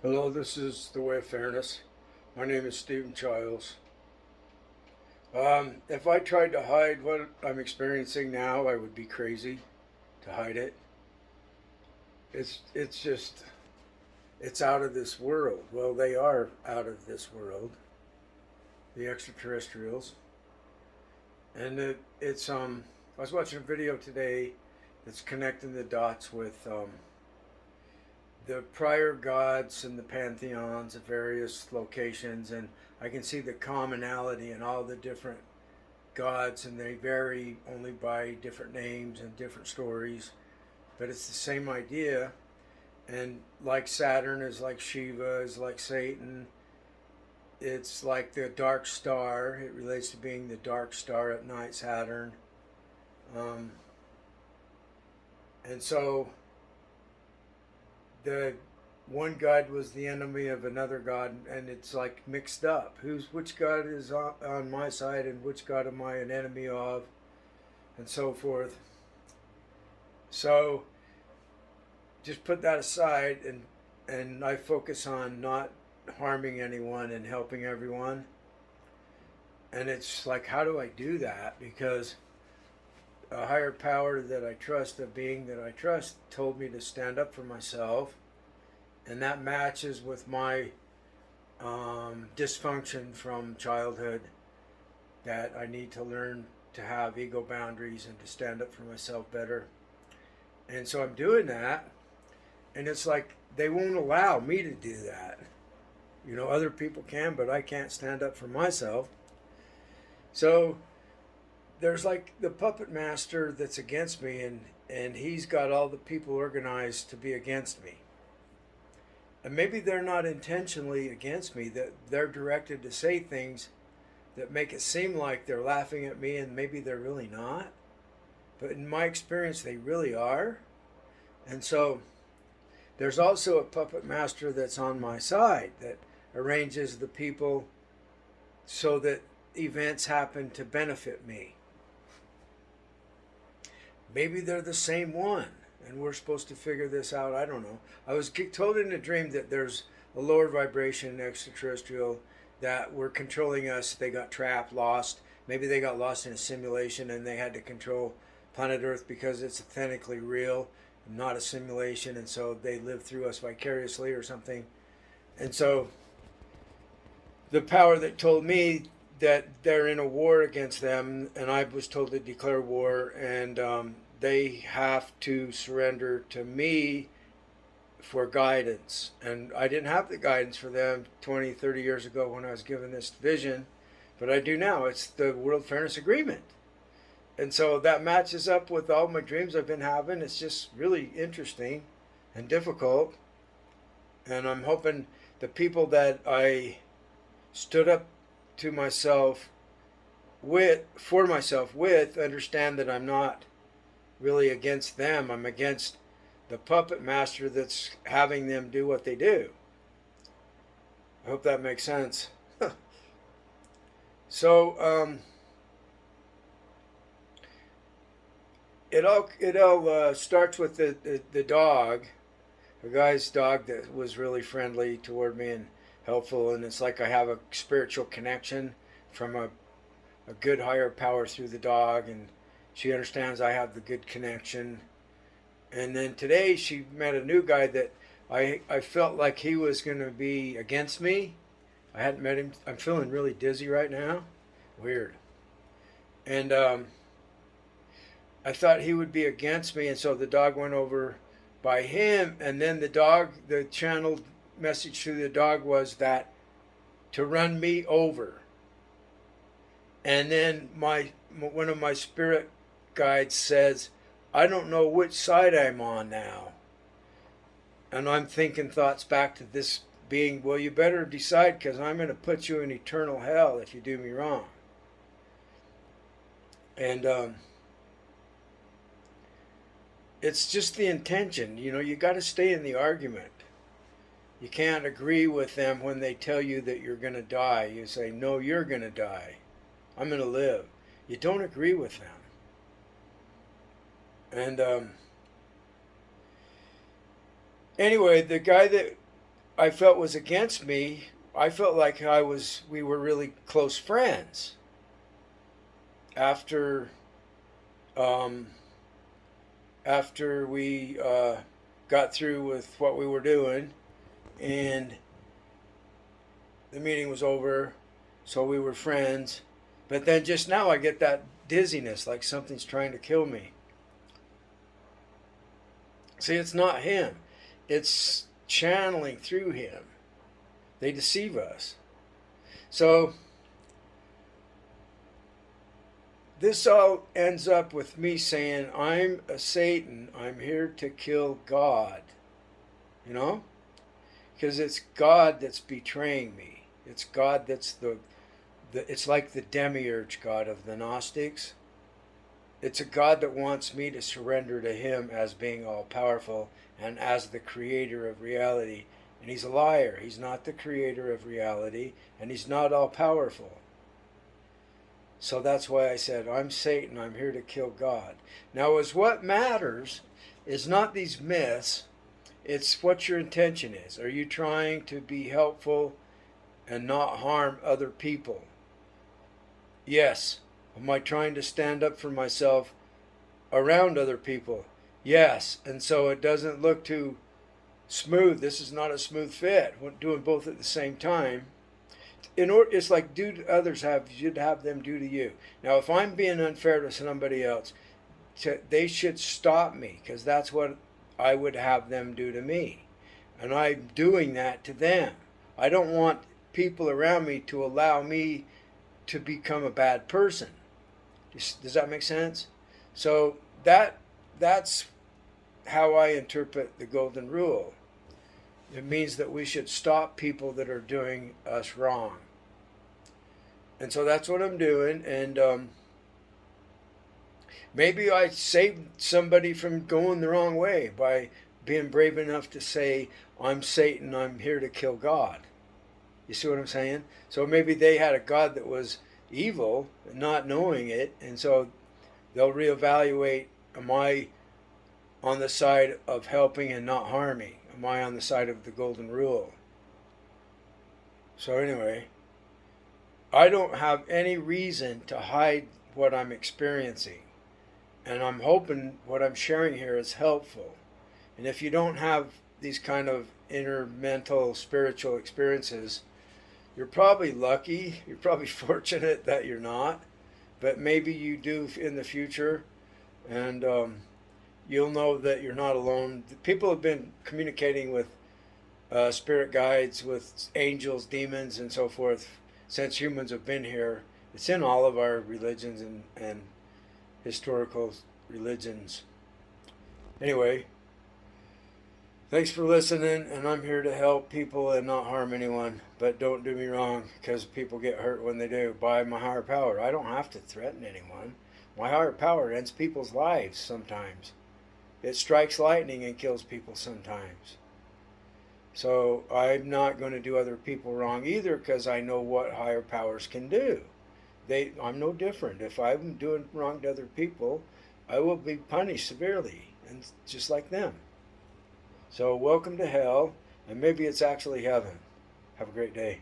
Hello, this is The Way of Fairness. My name is Stephen Childs. If I tried to hide what I'm experiencing now, I would be crazy to hide it. It's just it's out of this world. Well, they are out of this world, the extraterrestrials, and I was watching a video today that's connecting the dots with the prior gods and the pantheons of various locations, and I can see the commonality in all the different gods, and they vary only by different names and different stories, but it's the same idea. And like Saturn is like Shiva, is like Satan. It's like the dark star. It relates to being the dark star at night, Saturn. Um, and so the one god was the enemy of another god, and it's like mixed up. Which god is on my side, and which god am I an enemy of, and so forth. So just put that aside, and I focus on not harming anyone and helping everyone. And it's like, how do I do that? Because a higher power that I trust, a being that I trust, told me to stand up for myself, and that matches with my dysfunction from childhood, that I need to learn to have ego boundaries and to stand up for myself better. And so I'm doing that, and it's like they won't allow me to do that. Other people can, but I can't stand up for myself. So there's like the puppet master that's against me, and he's got all the people organized to be against me. And maybe they're not intentionally against me, that they're directed to say things that make it seem like they're laughing at me, and maybe they're really not. But in my experience, they really are. And so there's also a puppet master that's on my side that arranges the people so that events happen to benefit me. Maybe they're the same one, and we're supposed to figure this out. I don't know. I was told in a dream that there's a lower vibration extraterrestrial that were controlling us. They got trapped, lost. Maybe they got lost in a simulation and they had to control planet Earth because it's authentically real, not a simulation, and so they live through us vicariously or something. And so the power that told me that they're in a war against them, and I was told to declare war, and they have to surrender to me for guidance. And I didn't have the guidance for them 20, 30 years ago when I was given this vision, but I do now. It's the World Fairness Agreement. And so that matches up with all my dreams I've been having. It's just really interesting and difficult. And I'm hoping the people that I stood up to myself for myself with, understand that I'm not really against them. I'm against the puppet master that's having them do what they do. I hope that makes sense. So it all starts with the dog, a guy's dog that was really friendly toward me and helpful, and it's like I have a spiritual connection from a good higher power through the dog, and she understands I have the good connection. And then today she met a new guy that I felt like he was going to be against me. I hadn't met him. I'm feeling really dizzy right now. Weird. And I thought he would be against me, and so the dog went over by him, and then the channeled message through the dog was that to run me over. And then one of my spirit guides says, I don't know which side I'm on now. And I'm thinking thoughts back to this being, well, you better decide, because I'm going to put you in eternal hell if you do me wrong. And it's just the intention. You got to stay in the argument. You can't agree with them when they tell you that you're going to die. You say, no, you're going to die. I'm going to live. You don't agree with them. And anyway, the guy that I felt was against me, I felt like we were really close friends. After um, after we got through with what we were doing, and the meeting was over, so we were friends. But then just now I get that dizziness, like something's trying to kill me. See, it's not him. It's channeling through him. They deceive us. So this all ends up with me saying, I'm a Satan. I'm here to kill God. You know? Because it's God that's betraying me. It's God that's it's like the demiurge God of the Gnostics. It's a God that wants me to surrender to him as being all powerful and as the creator of reality. And he's a liar. He's not the creator of reality, and he's not all powerful. So that's why I said, I'm Satan, I'm here to kill God. Now, what matters is not these myths, it's what your intention is. Are you trying to be helpful and not harm other people? Yes. Am I trying to stand up for myself around other people? Yes. And so it doesn't look too smooth. This is not a smooth fit. Doing both at the same time. It's like do to others you'd have them do to you. Now, if I'm being unfair to somebody else, they should stop me, because that's what I would have them do to me. And I'm doing that to them. I don't want people around me to allow me to become a bad person. Does that make sense? So that's how I interpret the golden rule. It means that we should stop people that are doing us wrong. And so that's what I'm doing. And maybe I saved somebody from going the wrong way by being brave enough to say, I'm Satan, I'm here to kill God. You see what I'm saying? So maybe they had a God that was evil, not knowing it, and so they'll reevaluate, am I on the side of helping and not harming? Am I on the side of the golden rule? So anyway, I don't have any reason to hide what I'm experiencing, and I'm hoping what I'm sharing here is helpful. And if you don't have these kind of inner mental spiritual experiences, you're probably lucky, you're probably fortunate that you're not, but maybe you do in the future, and you'll know that you're not alone. People have been communicating with spirit guides, with angels, demons, and so forth since humans have been here. It's in all of our religions and historical religions. Anyway, thanks for listening, and I'm here to help people and not harm anyone. But don't do me wrong, because people get hurt when they do. By my higher power, I don't have to threaten anyone. My higher power ends people's lives sometimes. It strikes lightning and kills people sometimes. So I'm not going to do other people wrong either, because I know what higher powers can do. I'm no different. If I'm doing wrong to other people, I will be punished severely, and just like them. So welcome to hell, and maybe it's actually heaven. Have a great day.